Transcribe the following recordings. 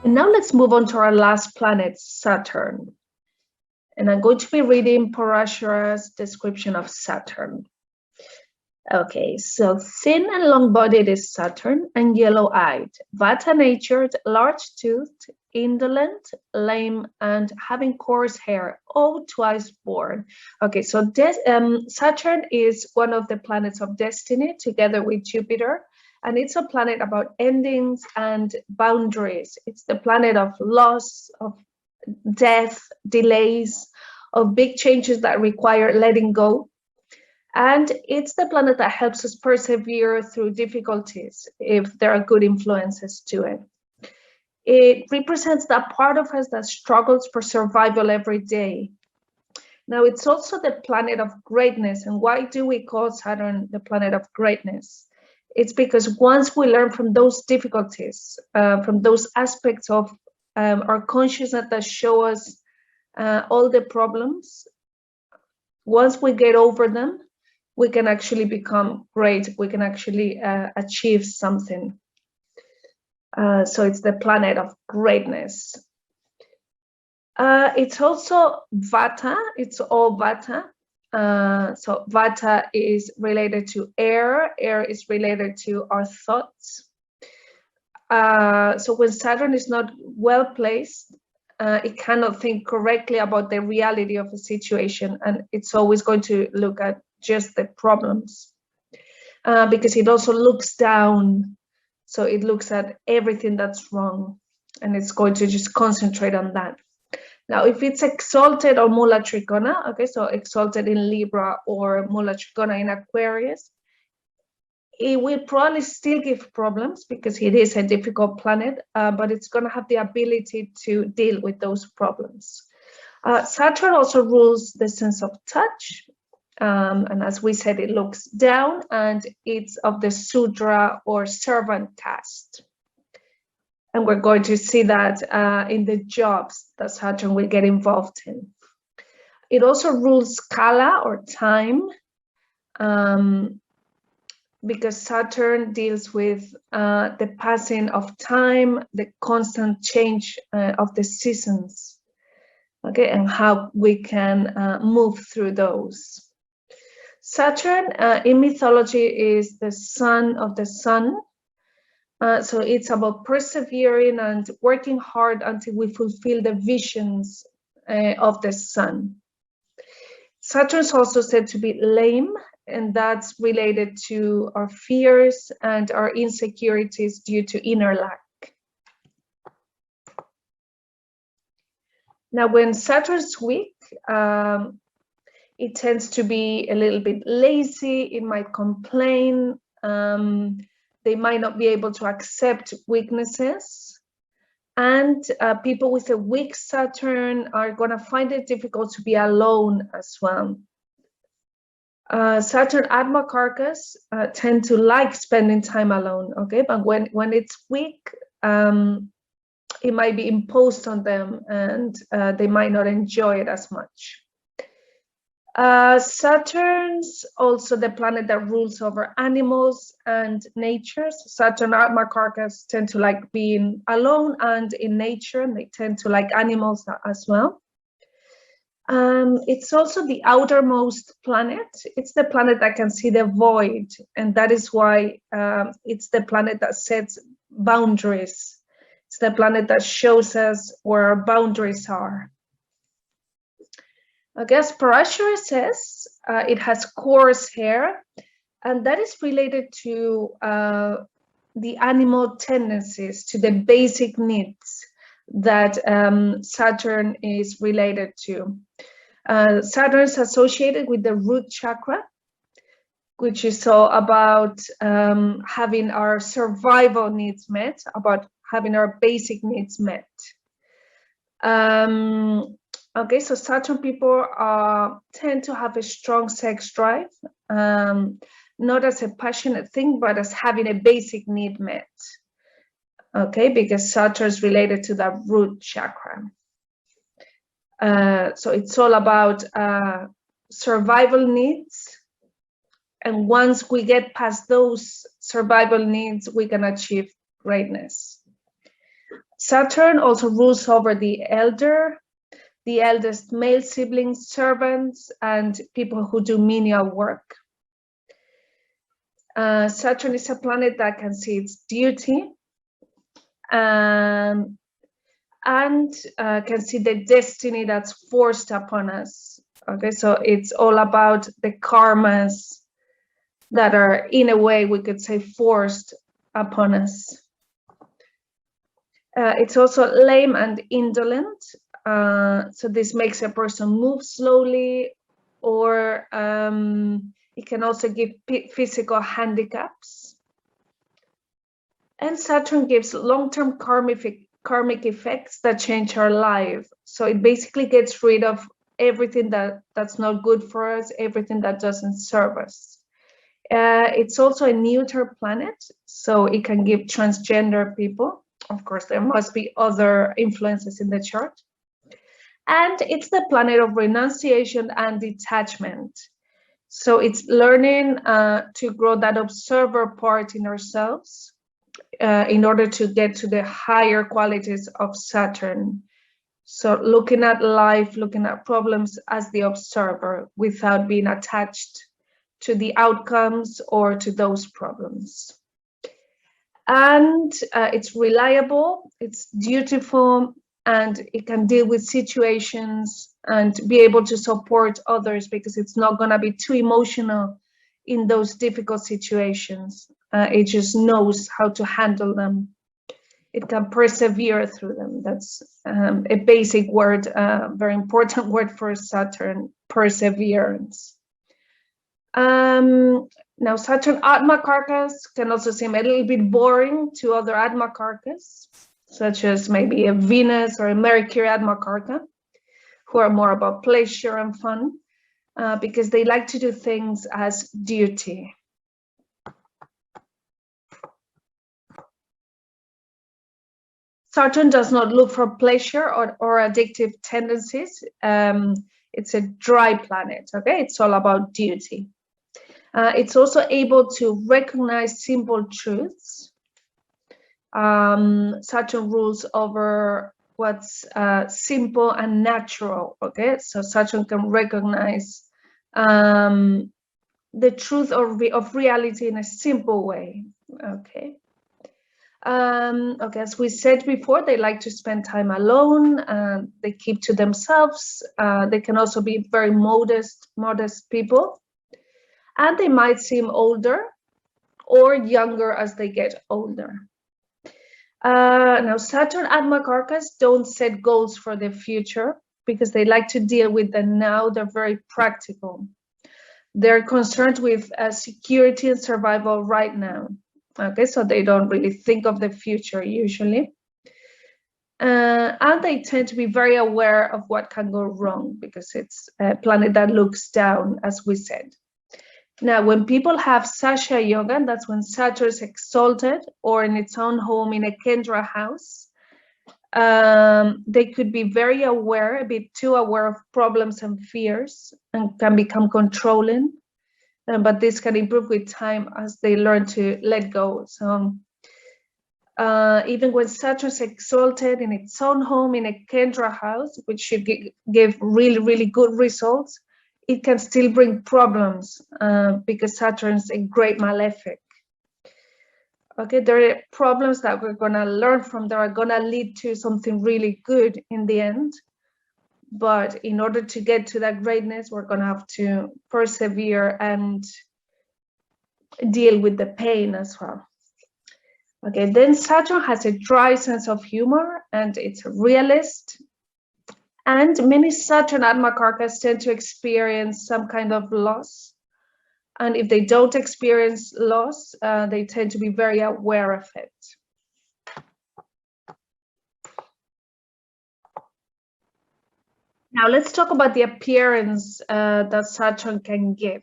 And now let's move on to our last planet, Saturn. And I'm going to be reading Parashara's description of Saturn. Okay, so thin and long-bodied is Saturn and yellow-eyed, Vata-natured, large-toothed, indolent, lame, and having coarse hair, all twice born. Okay, so Saturn is one of the planets of destiny together with Jupiter, and it's a planet about endings and boundaries. It's the planet of loss, of death, delays, of big changes that require letting go. And it's the planet that helps us persevere through difficulties if there are good influences to it. It represents that part of us that struggles for survival every day. Now, it's also the planet of greatness. And why do we call Saturn the planet of greatness? It's because once we learn from those difficulties, from those aspects of our consciousness that show us all the problems, once we get over them, we can actually become great. We can actually achieve something. So it's the planet of greatness. It's also Vata. It's all Vata. So Vata is related to air. Air is related to our thoughts. So when Saturn is not well placed, it cannot think correctly about the reality of a situation, and it's always going to look at just the problems, because it also looks down. So it looks at everything that's wrong, and it's going to just concentrate on that. Now, if it's exalted or Mula Trikona, okay, so exalted in Libra or Mula Trikona in Aquarius, it will probably still give problems because it is a difficult planet, but it's going to have the ability to deal with those problems. Saturn also rules the sense of touch. And as we said, it looks down, and it's of the Sudra or servant caste. And we're going to see that in the jobs that Saturn will get involved in. It also rules Kala or time, because Saturn deals with the passing of time, the constant change of the seasons, okay, and how we can move through those. Saturn in mythology is the son of the sun. So it's about persevering and working hard until we fulfill the visions of the sun. Saturn is also said to be lame, and that's related to our fears and our insecurities due to inner lack. Now, when Saturn's weak, it tends to be a little bit lazy. It might complain. They might not be able to accept weaknesses. And people with a weak Saturn are going to find it difficult to be alone as well. Saturn Atmakarakas tend to like spending time alone, okay? But when it's weak, it might be imposed on them, and they might not enjoy it as much. Saturn's also the planet that rules over animals and nature. So Saturn Atmakarakas tend to like being alone and in nature, and they tend to like animals as well. It's also the outermost planet. It's the planet that can see the void, and that is why it's the planet that sets boundaries. It's the planet that shows us where our boundaries are. I guess Parashara says it has coarse hair, and that is related to the animal tendencies, to the basic needs that Saturn is related to. Saturn is associated with the root chakra, which is all about having our survival needs met, about having our basic needs met. Okay, so Saturn people tend to have a strong sex drive, not as a passionate thing, but as having a basic need met. Okay, because Saturn is related to the root chakra. So it's all about survival needs. And once we get past those survival needs, we can achieve greatness. Saturn also rules over the eldest male siblings, servants, and people who do menial work. Saturn is a planet that can see its duty and can see the destiny that's forced upon us. Okay, so it's all about the karmas that are, in a way, we could say, forced upon us. It's also lame and indolent. So this makes a person move slowly, or it can also give physical handicaps. And Saturn gives long-term karmic effects that change our life. So it basically gets rid of everything that's not good for us, everything that doesn't serve us. It's also a neuter planet, so it can give transgender people. Of course, there must be other influences in the chart. And it's the planet of renunciation and detachment. So it's learning to grow that observer part in ourselves in order to get to the higher qualities of Saturn. So looking at life, looking at problems as the observer without being attached to the outcomes or to those problems. And it's reliable, it's dutiful, and it can deal with situations and be able to support others because it's not going to be too emotional in those difficult situations. It just knows how to handle them. It can persevere through them. That's a basic word, very important word for Saturn, perseverance. Now, Saturn Atmakarakas can also seem a little bit boring to other Atmakarakas, such as maybe a Venus or a Mercury Atmakaraka, who are more about pleasure and fun, because they like to do things as duty. Saturn does not look for pleasure or addictive tendencies. It's a dry planet, okay? It's all about duty. It's also able to recognize simple truths. Saturn rules over what's simple and natural, okay? So Saturn can recognize the truth of reality in a simple way, okay? Okay, as we said before, they like to spend time alone. They keep to themselves. They can also be very modest people. And they might seem older or younger as they get older. Now, Saturn Atmakarakas don't set goals for the future because they like to deal with the now. They're very practical. They're concerned with security and survival right now. Okay, so they don't really think of the future usually. And they tend to be very aware of what can go wrong because it's a planet that looks down, as we said. Now, when people have Sasha Yoga, that's when Saturn is exalted or in its own home in a Kendra house, they could be very aware, a bit too aware of problems and fears, and can become controlling. But this can improve with time as they learn to let go. So even when Saturn is exalted in its own home in a Kendra house, which should give really, really good results, it can still bring problems because Saturn's a great malefic. Okay, there are problems that we're gonna learn from that are gonna lead to something really good in the end. But in order to get to that greatness, we're gonna have to persevere and deal with the pain as well. Okay, then Saturn has a dry sense of humor and it's a realist. And many Saturn Atmakarakas tend to experience some kind of loss. And if they don't experience loss, they tend to be very aware of it. Now let's talk about the appearance that Saturn can give.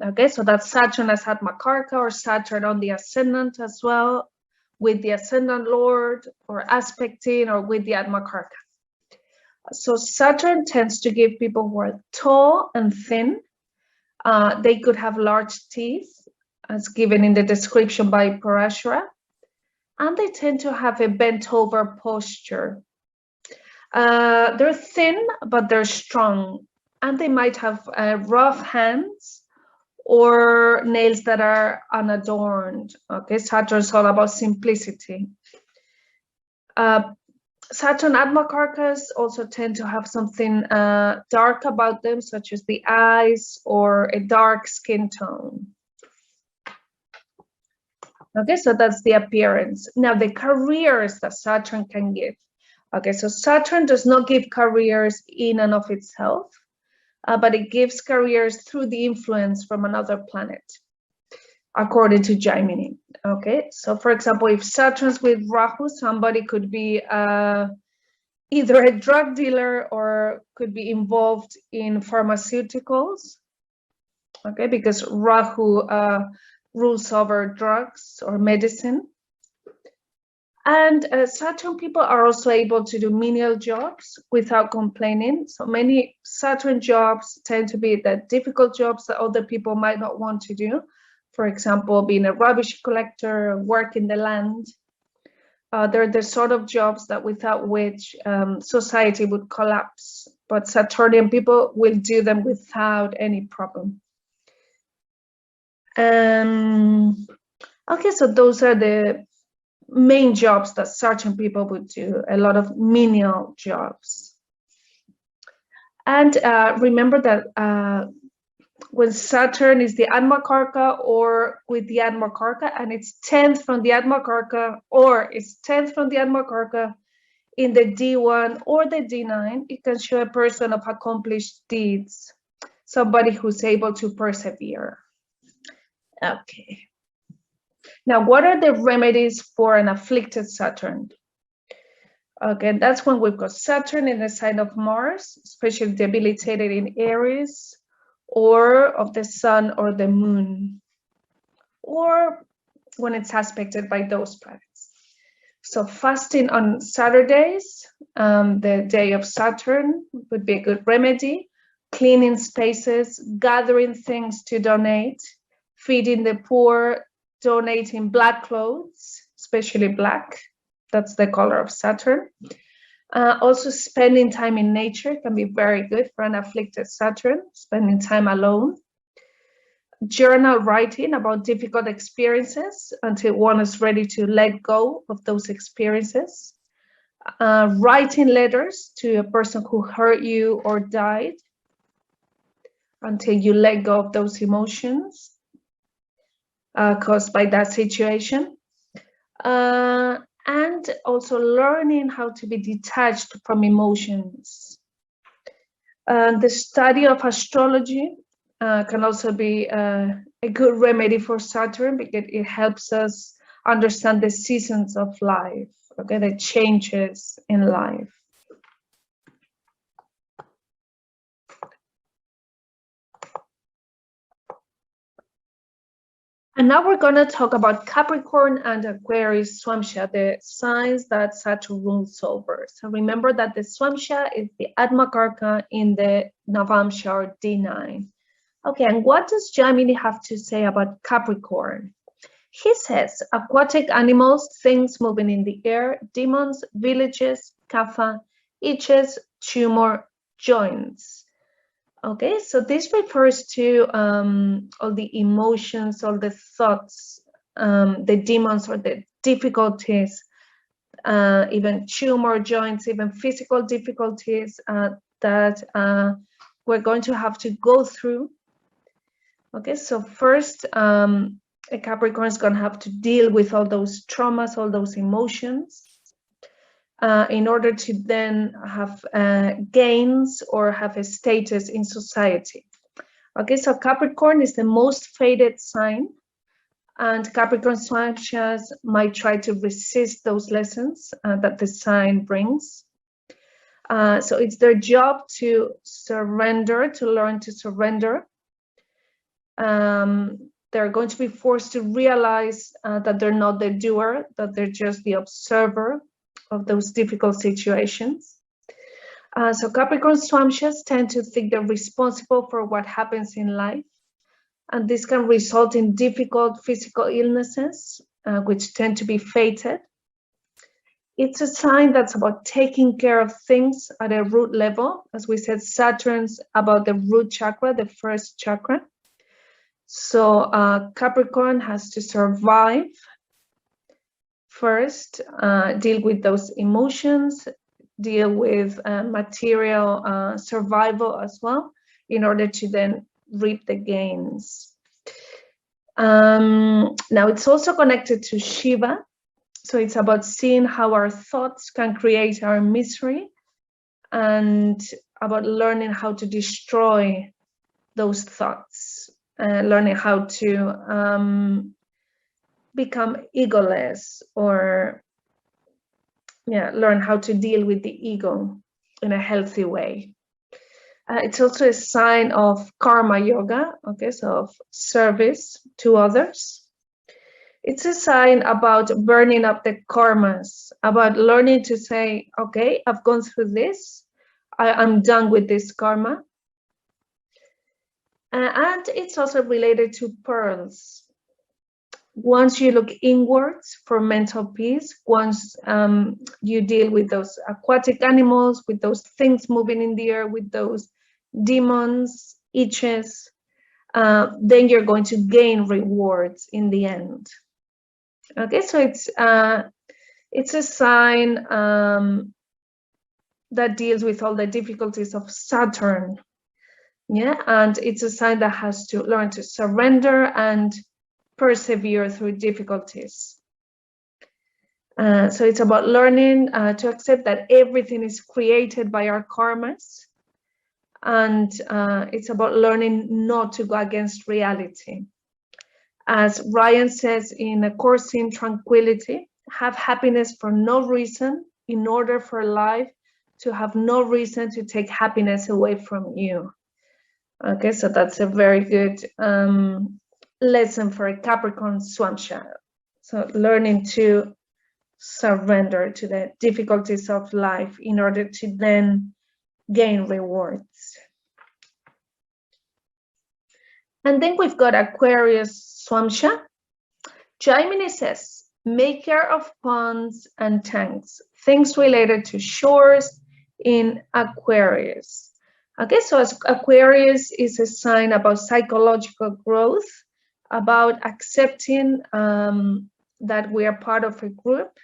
Okay, so that's Saturn as Atmakaraka or Saturn on the ascendant as well, with the ascendant lord or aspecting or with the Atmakaraka. So Saturn tends to give people who are tall and thin. They could have large teeth, as given in the description by Parashara. and they tend to have a bent over posture. They're thin, but they're strong, and they might have rough hands or nails that are unadorned. Okay, Saturn's all about simplicity. Saturn Atmakarakas also tend to have something dark about them, such as the eyes or a dark skin tone. Okay, so that's the appearance. Now, the careers that Saturn can give. Okay, so Saturn does not give careers in and of itself, but it gives careers through the influence from another planet, according to Jaimini. Okay, so for example, if Saturn's with Rahu, somebody could be either a drug dealer or could be involved in pharmaceuticals. Okay, because Rahu rules over drugs or medicine. And Saturn people are also able to do menial jobs without complaining. So many Saturn jobs tend to be the difficult jobs that other people might not want to do. For example, being a rubbish collector, work in the land. They're the sort of jobs that without which society would collapse. But Saturnian people will do them without any problem. Okay, so those are the main jobs that Saturn people would do, a lot of menial jobs. And remember that when Saturn is the Atmakaraka or with the Atmakaraka, and it's 10th from the Atmakaraka, or it's 10th from the Atmakaraka in the D1 or the D9, it can show a person of accomplished deeds, somebody who's able to persevere. Okay. Now, what are the remedies for an afflicted Saturn? Okay, that's when we've got Saturn in the sign of Mars, especially debilitated in Aries, or of the Sun or the Moon, or when it's aspected by those planets. So fasting on Saturdays, the day of Saturn, would be a good remedy. Cleaning spaces, gathering things to donate, feeding the poor, donating black clothes, especially black. That's the color of Saturn. Also, spending time in nature can be very good for an afflicted Saturn, spending time alone. Journal writing about difficult experiences until one is ready to let go of those experiences. Writing letters to a person who hurt you or died until you let go of those emotions caused by that situation. And also learning how to be detached from emotions. The study of astrology can also be a good remedy for Saturn because it helps us understand the seasons of life, okay, the changes in life. And now we're going to talk about Capricorn and Aquarius Svamsa, the signs that Saturn rules over. So remember that the Svamsa is the Atmakaraka in the Navamsha or D9. Okay, and what does Jaimini have to say about Capricorn? He says, aquatic animals, things moving in the air, demons, villages, kapha, itches, tumor, joints. Okay, so this refers to all the emotions, all the thoughts, the demons or the difficulties, even tumor joints, even physical difficulties that we're going to have to go through. Okay, so first, a Capricorn is going to have to deal with all those traumas, all those emotions, in order to then have gains or have a status in society. Okay, so Capricorn is the most faded sign, and Capricorn Svamsas might try to resist those lessons that the sign brings. So it's their job to surrender, to learn to surrender. They're going to be forced to realize that they're not the doer, that they're just the observer of those difficult situations. So Capricorn Svamsas tend to think they're responsible for what happens in life. And this can result in difficult physical illnesses, which tend to be fated. it's a sign that's about taking care of things at a root level. As we said, Saturn's about the root chakra, the first chakra. So Capricorn has to survive first, deal with those emotions, deal with material survival as well, in order to then reap the gains. Now it's also connected to Shiva. So it's about seeing how our thoughts can create our misery, and about learning how to destroy those thoughts, learning how to become egoless, or learn how to deal with the ego in a healthy way. It's also a sign of karma yoga, okay, so of service to others. It's a sign about burning up the karmas, about learning to say, okay, I've gone through this, I'm done with this karma. And it's also related to pearls. Once you look inwards for mental peace, once you deal with those aquatic animals, with those things moving in the air, with those demons, itches, then you're going to gain rewards in the end. Okay, so it's a sign that deals with all the difficulties of Saturn. Yeah, and it's a sign that has to learn to surrender and persevere through difficulties. So it's about learning to accept that everything is created by our karmas, and it's about learning not to go against reality. As Ryan says in A Course in Tranquility, have happiness for no reason in order for life to have no reason to take happiness away from you. Okay, so that's a very good lesson for a Capricorn Svamsa. So learning to surrender to the difficulties of life in order to then gain rewards. And then we've got Aquarius Svamsa. Jaimini says, maker of ponds and tanks, things related to shores in Aquarius. Okay, so as Aquarius is a sign about psychological growth, about accepting that we are part of a group,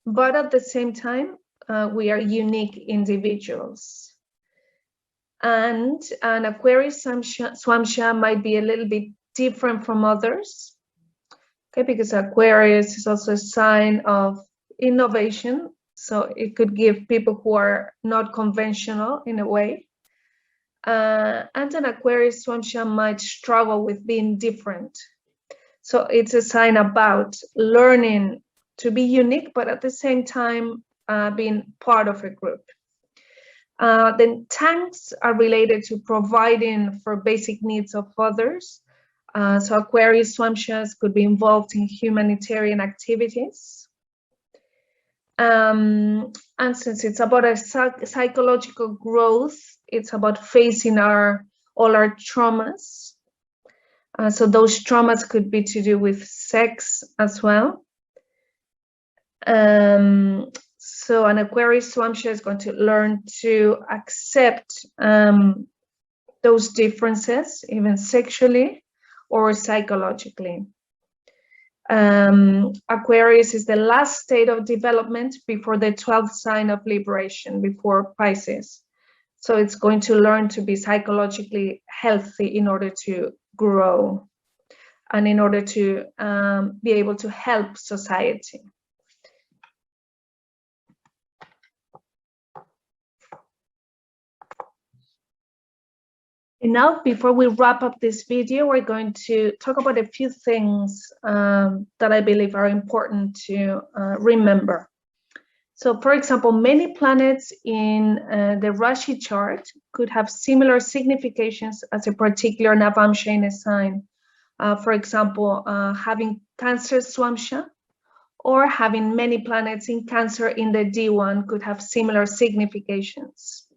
but at the same time, we are unique individuals. And an Aquarius Svamsa might be a little bit different from others, okay, because Aquarius is also a sign of innovation. So it could give people who are not conventional in a way. And an Aquarius Svamsa might struggle with being different. So it's a sign about learning to be unique, but at the same time being part of a group. Then tanks are related to providing for basic needs of others. So Aquarius Svamsas could be involved in humanitarian activities. And since it's about a psychological growth, it's about facing all our traumas. So those traumas could be to do with sex as well. So an Aquarius Svamsa is going to learn to accept those differences, even sexually or psychologically. Aquarius is the last state of development before the 12th sign of liberation, before Pisces. So it's going to learn to be psychologically healthy in order to grow and in order to be able to help society. And now, before we wrap up this video, we're going to talk about a few things that I believe are important to remember. So, for example, many planets in the Rashi chart could have similar significations as a particular Navamsha in a sign. For example, having Cancer Svamsa or having many planets in Cancer in the D1 could have similar significations.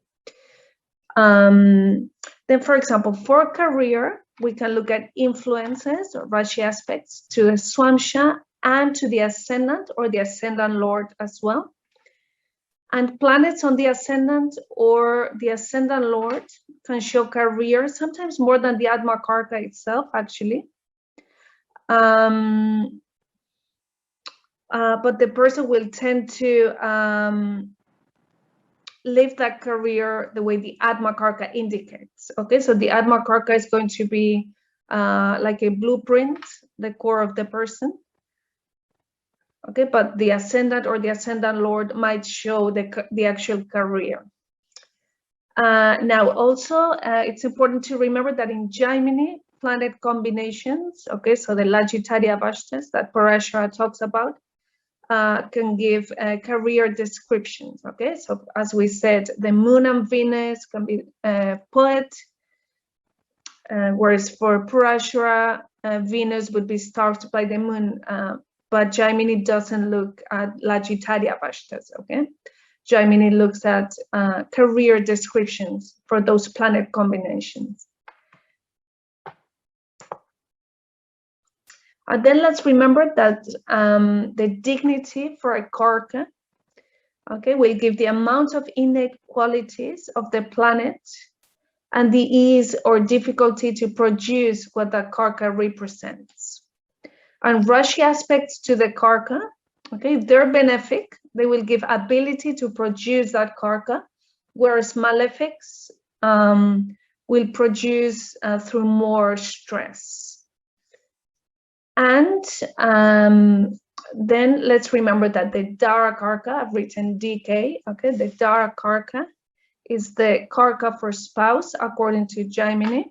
Then, for example, for career, we can look at influences or Rashi aspects to the Svamsa and to the ascendant or the ascendant lord as well. And planets on the ascendant or the ascendant lord can show career, sometimes more than the Atmakaraka itself, actually. But the person will tend to live that career the way the Atmakaraka indicates. Okay, so the Atmakaraka is going to be like a blueprint, the core of the person. Okay, but the ascendant or the ascendant lord might show the actual career. Now, also, it's important to remember that in Jaimini, planet combinations, okay, so the Lajitaria Vashtas that Parashara talks about, can give career descriptions, okay? So as we said, the moon and Venus can be poet, whereas for Parashara, Venus would be starved by the moon, but Jaimini doesn't look at Lajitaria Vashtas, okay? Jaimini looks at career descriptions for those planet combinations. And then let's remember that the dignity for a karka, okay, will give the amount of innate qualities of the planet and the ease or difficulty to produce what the karka represents. And Rashi aspects to the karka, okay, if they're benefic, they will give ability to produce that karka, whereas malefics will produce through more stress. And then let's remember that the Dara Karka, I've written DK, okay, the Dara Karka is the Karka for spouse according to Jaimini.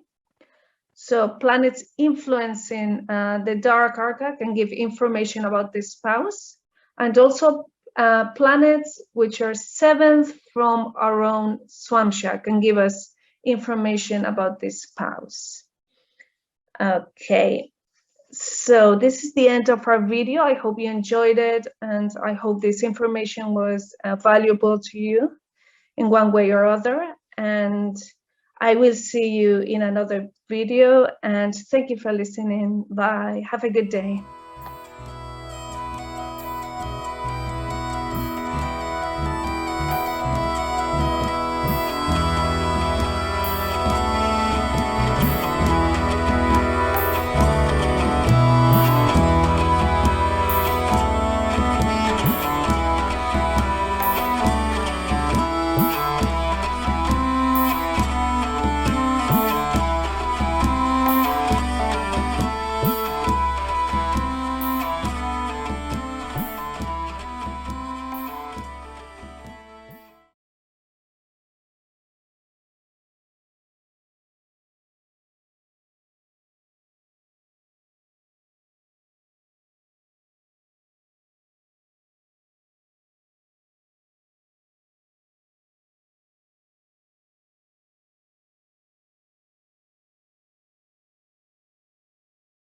So planets influencing the Dara Karka can give information about the spouse, and also planets which are 7th from our own Svamsa can give us information about the spouse. Okay. So this is the end of our video. I hope you enjoyed it, and I hope this information was valuable to you in one way or other. And I will see you in another video, and thank you for listening. Bye. Have a good day.